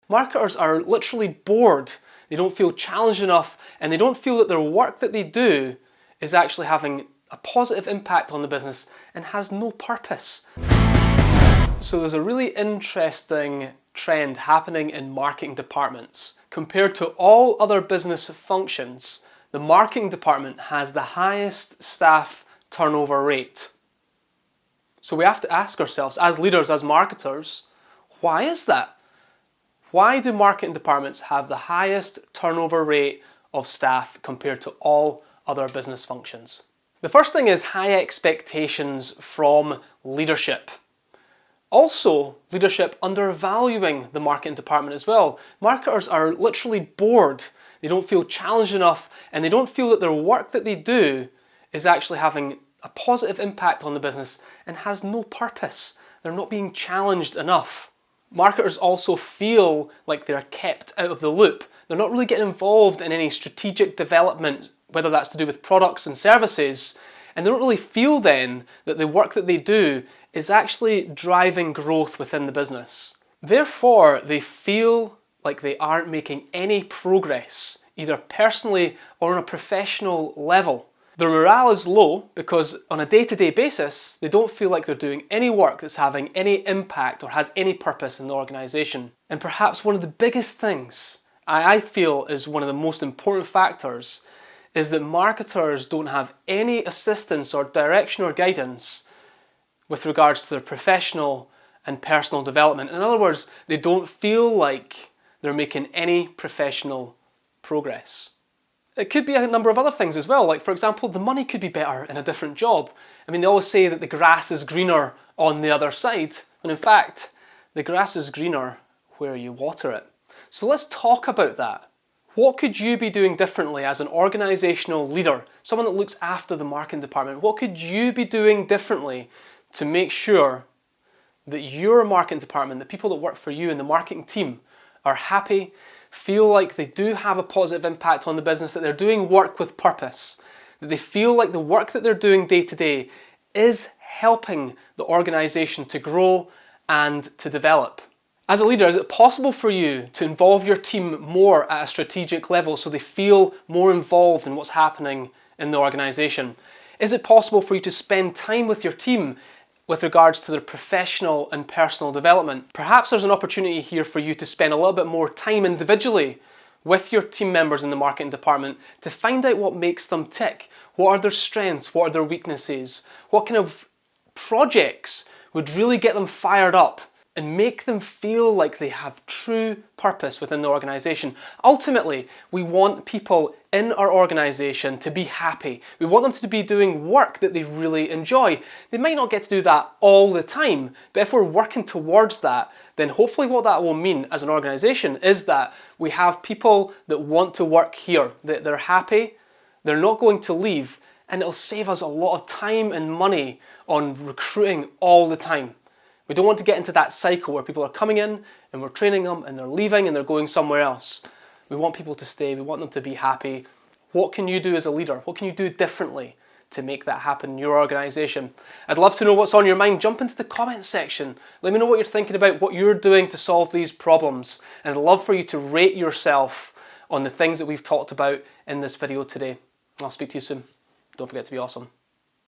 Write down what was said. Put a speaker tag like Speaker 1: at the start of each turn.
Speaker 1: Marketers are literally bored. They don't feel challenged enough, and they don't feel that their work that they do is actually having a positive impact on the business and has no purpose. So there's a really interesting trend happening in marketing departments. Compared to all other business functions, the marketing department has the highest staff turnover rate. So we have to ask ourselves, as leaders, as marketers, why is that? Why do marketing departments have the highest turnover rate of staff compared to all other business functions? The first thing is high expectations from leadership. Also, leadership undervaluing the marketing department as well. Marketers are literally bored. They don't feel challenged enough, and they don't feel that their work that they do is actually having a positive impact on the business and has no purpose. They're not being challenged enough. Marketers also feel like they're kept out of the loop. They're not really getting involved in any strategic development, whether that's to do with products and services, and they don't really feel then that the work that they do is actually driving growth within the business. Therefore, they feel like they aren't making any progress, either personally or on a professional level. Their morale is low because on a day-to-day basis, they don't feel like they're doing any work that's having any impact or has any purpose in the organisation. And perhaps one of the biggest things I feel is one of the most important factors is that marketers don't have any assistance or direction or guidance with regards to their professional and personal development. In other words, they don't feel like they're making any professional progress. It could be a number of other things as well, like for example, the money could be better in a different job. I mean, they always say that the grass is greener on the other side, when in fact, the grass is greener where you water it. So let's talk about that. What could you be doing differently as an organisational leader, someone that looks after the marketing department? What could you be doing differently to make sure that your marketing department, the people that work for you and the marketing team, are happy, feel like they do have a positive impact on the business, that they're doing work with purpose, that they feel like the work that they're doing day to day is helping the organisation to grow and to develop? As a leader, is it possible for you to involve your team more at a strategic level so they feel more involved in what's happening in the organisation? Is it possible for you to spend time with your team with regards to their professional and personal development? Perhaps there's an opportunity here for you to spend a little bit more time individually with your team members in the marketing department to find out what makes them tick. What are their strengths? What are their weaknesses? What kind of projects would really get them fired up and make them feel like they have true purpose within the organisation? Ultimately, we want people in our organisation to be happy. We want them to be doing work that they really enjoy. They might not get to do that all the time, but if we're working towards that, then hopefully what that will mean as an organisation is that we have people that want to work here, that they're happy, they're not going to leave, and it'll save us a lot of time and money on recruiting all the time. We don't want to get into that cycle where people are coming in and we're training them and they're leaving and they're going somewhere else. We want people to stay, we want them to be happy. What can you do as a leader? What can you do differently to make that happen in your organisation? I'd love to know what's on your mind. Jump into the comments section. Let me know what you're thinking about, what you're doing to solve these problems. And I'd love for you to rate yourself on the things that we've talked about in this video today. I'll speak to you soon. Don't forget to be awesome.